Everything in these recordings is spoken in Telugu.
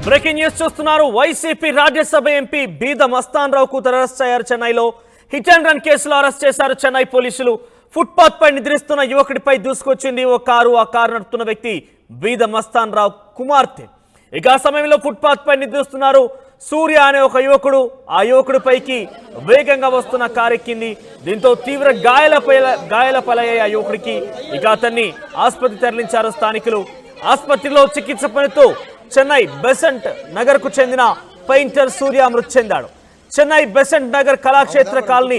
బ్రేకింగ్ న్యూస్ చూస్తున్నారు. వైసీపీ రాజ్యసభ ఎంపీ బీద మస్తాన్ రావు కూతురు అరెస్ట్ అయ్యారు. చెన్నైలో హిట్ అండ్ రన్ కేసులో అరెస్ట్ చేశారు చెన్నై పోలీసులు. ఫుట్పాత్ పై నిద్రిస్తున్న యువకుడిపై దూసుకొచ్చింది ఓ కారు. ఆ కారు నడుపుతున్న వ్యక్తి బీద మస్తాన్ రావు కుమార్తె. ఇక ఆ సమయంలో ఫుట్పాత్ పై నిద్రిస్తున్నారు సూర్య అనే ఒక యువకుడు. ఆ యువకుడిపైకి వేగంగా వస్తున్న కారు ఎక్కింది. దీంతో తీవ్ర గాయాల పాలయ్యాయి ఆ యువకుడికి. ఇక అతన్ని ఆసుపత్రికి తరలించారు స్థానికులు. ఆసుపత్రిలో చికిత్స పొందుతూ చెన్నై బెసెంట్ నగర్ కు చెందిన పెయింటర్ సూర్య మృతి చెందాడు. చెన్నై బెసెంట్ నగర్ కళాక్షేత్ర కాలనీ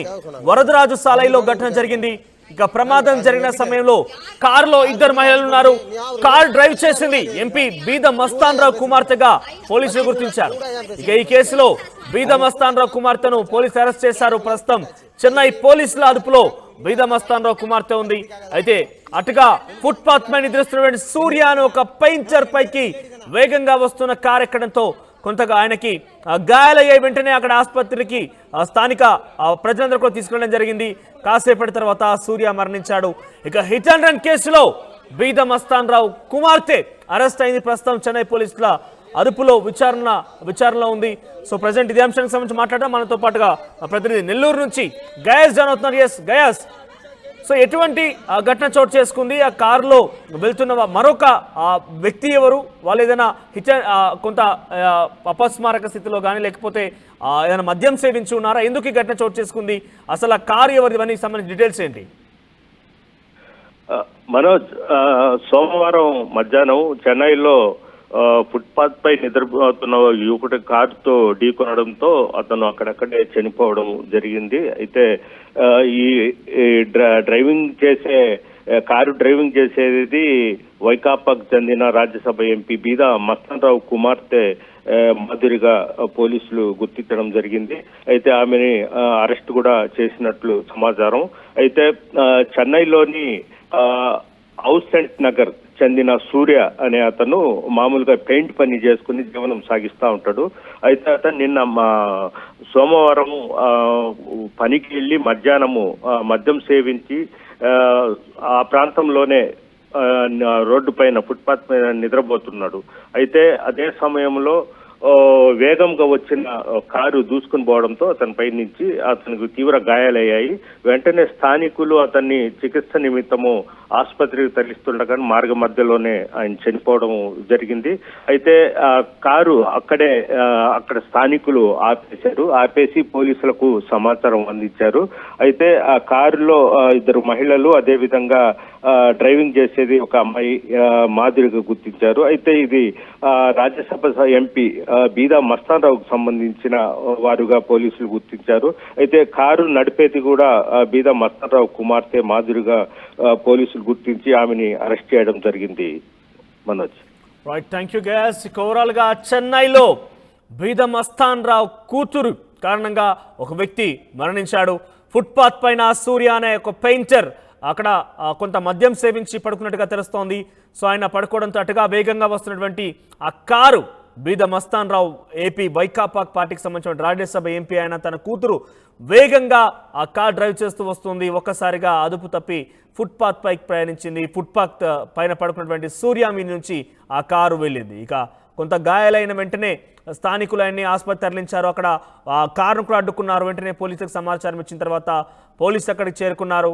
వరదరాజు సాలైలో ఘటన జరిగింది. ఇక ప్రమాదం జరిగిన సమయంలో కారులో ఇద్దరు మహిళలు ఉన్నారు. కార్ డ్రైవ్ చేసింది ఎంపీ బీద మస్తాన్ రావు కుమార్తెగా పోలీసులు గుర్తించారు. ఇక ఈ కేసులో బీద మస్తాన్ రావు కుమార్తెను పోలీసులు అరెస్ట్ చేశారు. ప్రస్తుతం చెన్నై పోలీసుల అదుపులో బీద మస్తాన్ రావు కుమార్తె ఉంది. అయితే అటుగా ఫుట్పాత్ పై నిద్రిస్తున్న సూర్య అనే ఒక పెయింటర్ పైకి వేగంగా వస్తున్న కారు ఎక్కడంతో కొంతగా ఆయనకి గాయాలయ్యాయి. వెంటనే అక్కడ ఆసుపత్రికి స్థానిక ప్రజలందరూ కూడా తీసుకెళ్లడం జరిగింది. కాసేపటి తర్వాత సూర్య మరణించాడు. ఇక హిట్ అండ్ రన్ కేసులో బీద మస్తాన్ రావు కుమార్తె అరెస్ట్ అయింది. ప్రస్తుతం చెన్నై పోలీసుల అదుపులో విచారణలో ఉంది. సో ప్రజెంట్ ఇదే అంశానికి సంబంధించి మాట్లాడడం మనతో పాటుగా ప్రతినిధి నెల్లూరు నుంచి గయాస్ జాయిన్ అవుతున్నారు. ఎస్ గయాస్, సో ఎటువంటి ఘటన చోటు చేసుకుంది? ఆ కారులో వెళ్తున్న మరొక వ్యక్తి ఎవరు? వాళ్ళు ఏదైనా కొంత అపస్మారక స్థితిలో కానీ లేకపోతే ఏదైనా మద్యం సేవించి ఉన్నారా? ఎందుకు ఈ ఘటన చోటు చేసుకుంది? అసలు ఆ కారు ఎవరిది అని సంబంధించిన డీటెయిల్స్ ఏంటి? మనోజ్, సోమవారం మధ్యాహ్నం చెన్నైలో ఫుట్పాత్ పై నిద్రపోతున్న యువకుడి కారుతో ఢీకొనడంతో అతను అక్కడక్కడే చనిపోవడం జరిగింది. అయితే ఈ కారు డ్రైవింగ్ చేసేది వైకాపాకు చెందిన రాజ్యసభ ఎంపీ బీద మస్తాన్ రావు కుమార్తె మాదిరిగా పోలీసులు గుర్తించడం జరిగింది. అయితే ఆమెని అరెస్ట్ కూడా చేసినట్లు సమాచారం. అయితే చెన్నైలోని ఔసెంట్ నగర్ చెందిన సూర్య అనే అతను మామూలుగా పెయింట్ పని చేసుకుని జీవనం సాగిస్తూ ఉంటాడు. అయితే అతను నిన్న సోమవారం పనికి వెళ్ళి మధ్యాహ్నము మద్యం సేవించి ఆ ప్రాంతంలోనే రోడ్డు పైన ఫుట్పాత్ పైన నిద్రపోతున్నాడు. అయితే అదే సమయంలో వేగంగా వచ్చిన కారు దూసుకుని పోవడంతో అతని పై నుంచి అతనికి తీవ్ర గాయాలయ్యాయి. వెంటనే స్థానికులు అతన్ని చికిత్స నిమిత్తము ఆసుపత్రికి తరలిస్తుండగా మార్గ మధ్యలోనే ఆయన చనిపోవడం జరిగింది. అయితే ఆ కారు అక్కడ స్థానికులు ఆపేసి పోలీసులకు సమాచారం అందించారు. అయితే ఆ కారులో ఇద్దరు మహిళలు, అదే విధంగా డ్రైవింగ్ చేసేది ఒక అమ్మాయి మాదిరిగా గుర్తించారు. అయితే ఇది రాజ్యసభ ఎంపీ బీదా మస్తాన్ రావుకు సంబంధించిన వారుగా పోలీసులు గుర్తించారు. అయితే కారు నడిపేది కూడా బీదా మస్తాన్ రావు కుమార్తె మాదిరిగా పోలీసులు గుర్తించి ఆమెని అరెస్ట్ చేయడం జరిగింది. Manoj, right, thank you guys. Overall గా చెన్నైలో బీద మస్తాన్ రావు కూతురు కారణంగా ఒక వ్యక్తి మరణించాడు. ఫుట్పాత్ పైన సూర్య అనే ఒక పెయింటర్ అక్కడ కొంత మద్యం సేవించి పడుకున్నట్టుగా తెలుస్తోంది. సో ఆయన పడుకోవడంతో అటుగా వేగంగా వస్తున్నటువంటి ఆ కారు బీద మస్తాన్ రావు ఏపీ వైకాపా పార్టీకి సంబంధించిన రాజ్యసభ ఎంపీ అయిన తన కూతురు వేగంగా ఆ కార్ డ్రైవ్ చేస్తూ వస్తుంది. ఒక్కసారిగా అదుపు తప్పి ఫుట్పాత్ పైకి ప్రయాణించింది. ఫుట్పాత్ పైన పడుకున్నటువంటి సూర్య మీద నుంచి ఆ కారు వెళ్ళింది. ఇక కొంత గాయాలైన వెంటనే స్థానికులు ఆయన్ని ఆసుపత్రి తరలించారు. అక్కడ ఆ కారును కూడా అడ్డుకున్నారు. వెంటనే పోలీసులకు సమాచారం ఇచ్చిన తర్వాత పోలీసు అక్కడికి చేరుకున్నారు.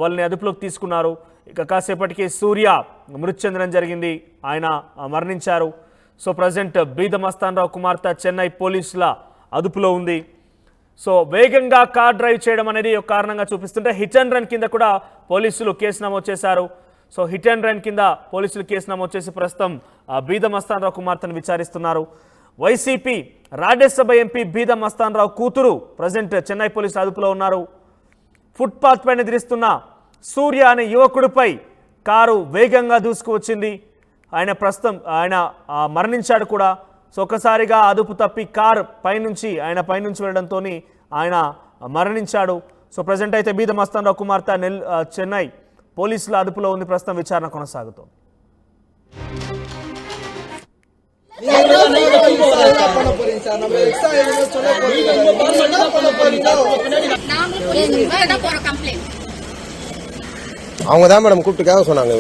వాళ్ళని అదుపులోకి తీసుకున్నారు. ఇక కాసేపటికి సూర్య మృతి చెందడం జరిగింది. ఆయన మరణించారు. సో ప్రజెంట్ బీద మస్తాన్ రావు కుమార్తె చెన్నై పోలీసుల అదుపులో ఉంది. సో వేగంగా కార్ డ్రైవ్ చేయడం అనేది ఒక కారణంగా చూపిస్తుంటే హిట్ అండ్ రన్ కింద కూడా పోలీసులు కేసు నమోదు చేశారు. సో హిట్ అండ్ రన్ కింద పోలీసులు కేసు నమోదు చేసి ప్రస్తుతం బీద మస్తాన్ రావు కుమార్తెను విచారిస్తున్నారు. వైసీపీ రాజ్యసభ ఎంపీ బీద మస్తాన్ రావు కూతురు ప్రజెంట్ చెన్నై పోలీసుల అదుపులో ఉన్నారు. ఫుట్పాత్ పైన నిద్రిస్తున్న సూర్య అనే యువకుడిపై కారు వేగంగా దూసుకువచ్చింది. ఆయన మరణించాడు కూడా. సో ఒక్కసారిగా అదుపు తప్పి కార్ ఆయన పైనుంచి వెళ్ళడంతో ఆయన మరణించాడు. సో ప్రజెంట్ అయితే బీద మస్తాన్ రావు కుమార్తె చెన్నై పోలీసుల అదుపులో ఉంది. ప్రస్తుతం విచారణ కొనసాగుతోంది. அவங்க தான் மேடம் கூப்பிட்டு கேட்க சொன்னாங்க.